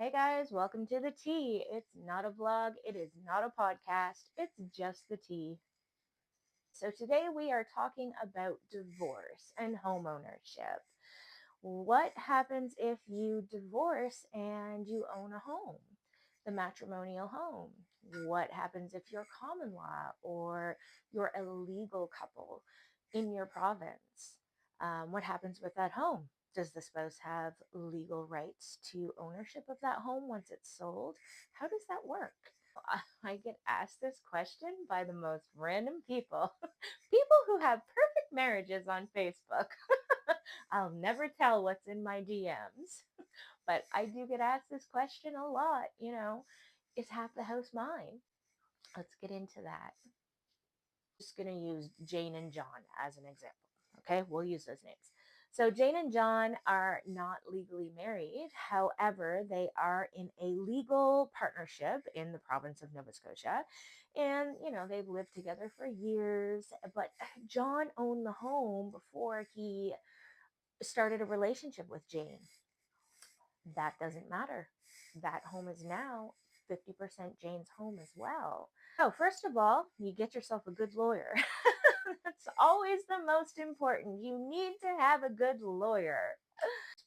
Hey guys, welcome to the tea. It's not a vlog, it is not a podcast, it's just the tea. So today we are talking about divorce and homeownership. What happens if you divorce and you own a home, the matrimonial home? What happens if you're common law or you're a legal couple in your province? What happens with that home? Does the spouse have legal rights to ownership of that home once it's sold? How does that work? I get asked this question by the most random people, people who have perfect marriages on Facebook. I'll never tell what's in my DMs, but I do get asked this question a lot. Is half the house mine? Let's get into that. Just going to use Jane and John as an example. Okay, we'll use those names. So Jane and John are not legally married. However, they are in a legal partnership in the province of Nova Scotia. And, they've lived together for years. But John owned the home before he started a relationship with Jane. That doesn't matter. That home is now 50% Jane's home as well. So, first of all, you get yourself a good lawyer. That's always the most important. You need to have a good lawyer.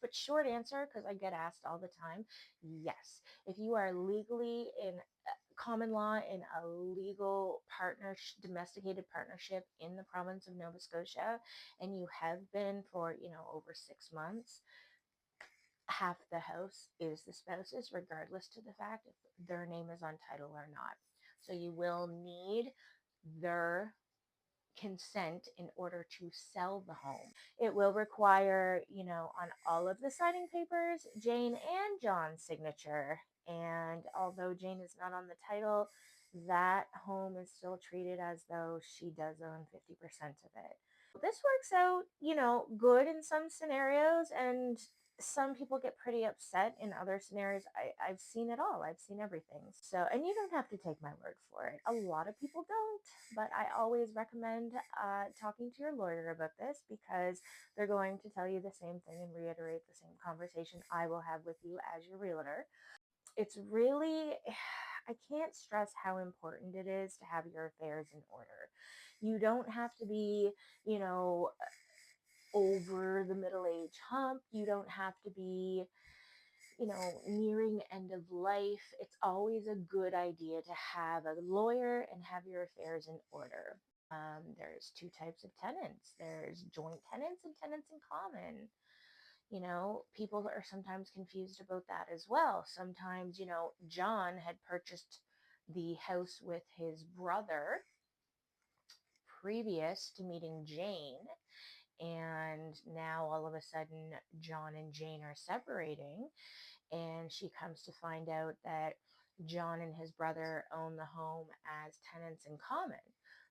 But short answer, because I get asked all the time, yes. If you are legally in common law in a legal partnership, domesticated partnership in the province of Nova Scotia, and you have been for, over 6 months, half the house is the spouse's, regardless to the fact if their name is on title or not. So you will need their consent in order to sell the home. It will require, on all of the signing papers, Jane and John's signature. And although Jane is not on the title, that home is still treated as though she does own 50% of it. This works out, good in some scenarios, and some people get pretty upset in other scenarios. I've seen it all. I've seen everything. So, and you don't have to take my word for it. A lot of people don't, but I always recommend talking to your lawyer about this because they're going to tell you the same thing and reiterate the same conversation I will have with you as your realtor. It's really, I can't stress how important it is to have your affairs in order. You don't have to be, you know, over the middle age hump. You don't have to be, nearing end of life. It's always a good idea to have a lawyer and have your affairs in order. There's two types of tenants. There's joint tenants and tenants in common. People are sometimes confused about that as well. Sometimes, John had purchased the house with his brother previous to meeting Jane. And now all of a sudden, John and Jane are separating. And she comes to find out that John and his brother own the home as tenants in common.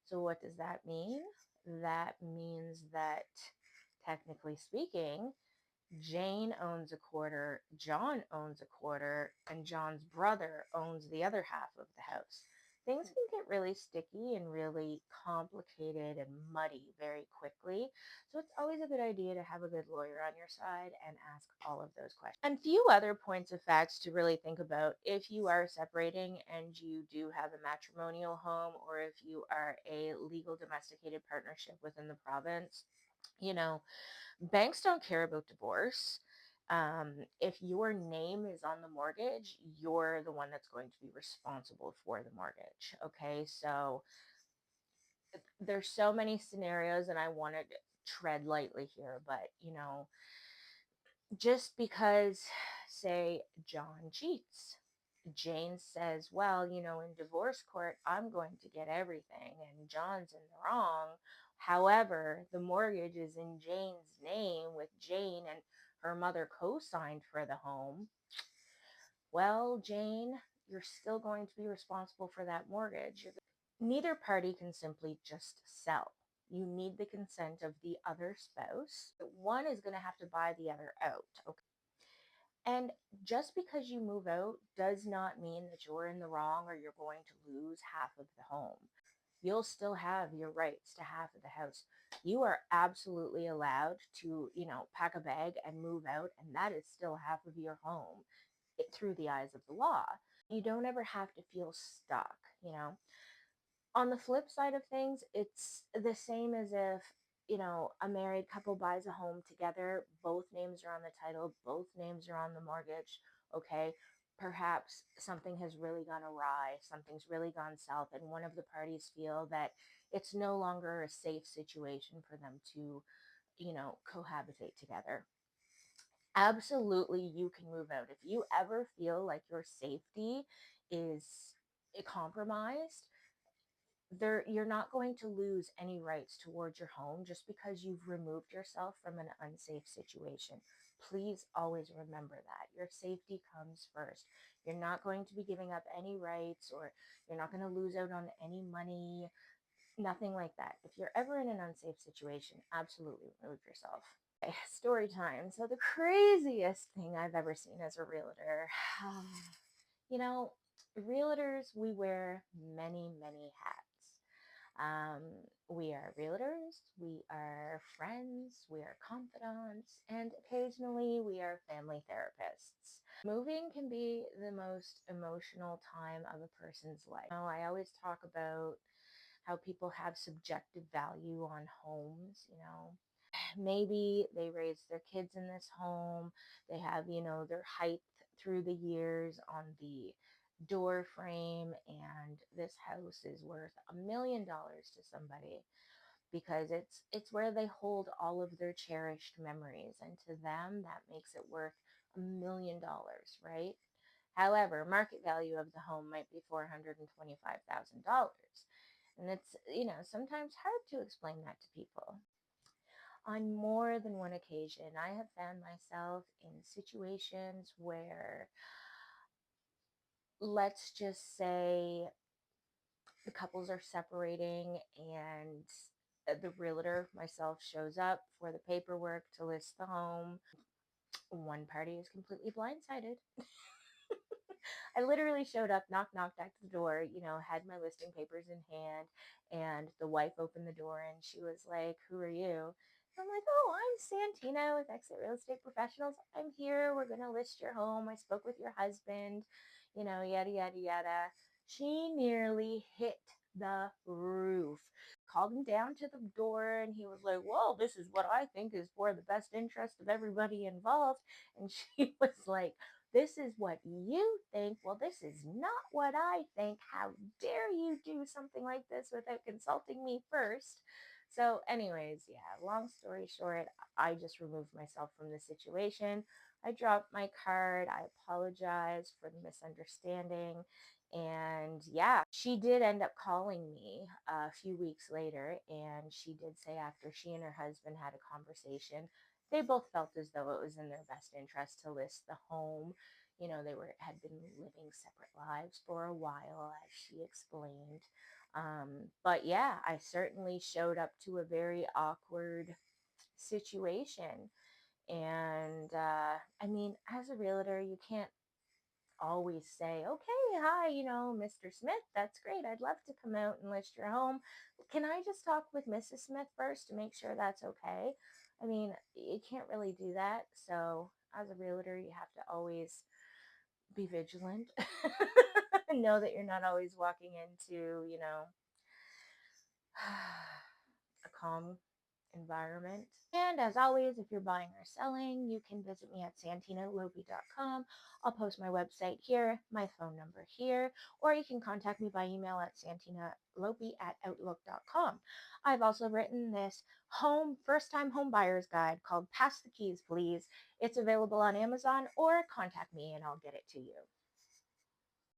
So, what does that mean? That means that, technically speaking, Jane owns a quarter, John owns a quarter, and John's brother owns the other half of the house. Things can get really sticky and really complicated and muddy very quickly. So it's always a good idea to have a good lawyer on your side and ask all of those questions. And few other points of facts to really think about if you are separating and you do have a matrimonial home, or if you are a legal domesticated partnership within the province. You know, Banks don't care about divorce. If your name is on the mortgage, you're the one that's going to be responsible for the mortgage. Okay, so there's so many scenarios, and I want to tread lightly here, but just because, say, John cheats, Jane says, well, in divorce court, I'm going to get everything, and John's in the wrong. However, the mortgage is in Jane's name with Jane and her mother co-signed for the home. Well, Jane, you're still going to be responsible for that mortgage. Neither party can simply just sell. You need the consent of the other spouse. One is going to have to buy the other out. Okay. And just because you move out does not mean that you're in the wrong or you're going to lose half of the home. You'll still have your rights to half of the house. You are absolutely allowed to, pack a bag and move out, and that is still half of your home. through the eyes of the law. You don't ever have to feel stuck, you know. On the flip side of things, it's the same as if, a married couple buys a home together, both names are on the title, both names are on the mortgage, okay? Perhaps something has really gone awry, something's really gone south, and one of the parties feel that it's no longer a safe situation for them to, cohabitate together. Absolutely, you can move out. If you ever feel like your safety is compromised, you're not going to lose any rights towards your home just because you've removed yourself from an unsafe situation. Please always remember that your safety comes first. You're not going to be giving up any rights, or you're not going to lose out on any money, nothing like that. If you're ever in an unsafe situation, absolutely remove yourself. Okay, story time. So the craziest thing I've ever seen as a realtor, you know, realtors, we wear many, many hats. Um, we are realtors, we are friends, we are confidants, and occasionally we are family therapists. Moving can be the most emotional time of a person's life. I always talk about how people have subjective value on homes, maybe they raised their kids in this home, they have, their height through the years on the door frame, and this house is worth $1 million to somebody because it's where they hold all of their cherished memories, and to them that makes it worth $1 million, right? However, market value of the home might be $425,000, and it's, sometimes hard to explain that to people. On more than one occasion, I have found myself in situations where, let's just say, the couples are separating, and the realtor, myself, shows up for the paperwork to list the home. One party is completely blindsided. I literally showed up, knocked at the door, had my listing papers in hand, and the wife opened the door and she was like, "Who are you?" I'm like, "Oh, I'm Santina with Exit Real Estate Professionals. I'm here. We're going to list your home. I spoke with your husband, yada, yada, yada." She nearly hit the roof. Called him down to the door and he was like, "Well, this is what I think is for the best interest of everybody involved." And she was like, "This is what you think. Well, this is not what I think. How dare you do something like this without consulting me first?" So, anyways, yeah, long story short, I just removed myself from the situation. I dropped my card. I apologized for the misunderstanding. And yeah, she did end up calling me a few weeks later. And she did say, after she and her husband had a conversation, they both felt as though it was in their best interest to list the home. They had been living separate lives for a while, as she explained. But yeah, I certainly showed up to a very awkward situation. And I mean, as a realtor, you can't always say, "Okay, hi, Mr. Smith, that's great. I'd love to come out and list your home. Can I just talk with Mrs. Smith first to make sure that's okay?" I mean, you can't really do that. So, as a realtor, you have to always be vigilant. Know that you're not always walking into, a calm environment. And as always, if you're buying or selling, you can visit me at santinalopi.com. I'll post my website here, my phone number here, or you can contact me by email at santinalopi@outlook.com. I've also written this first time home buyer's guide called Pass the Keys, Please. It's available on Amazon, or contact me and I'll get it to you.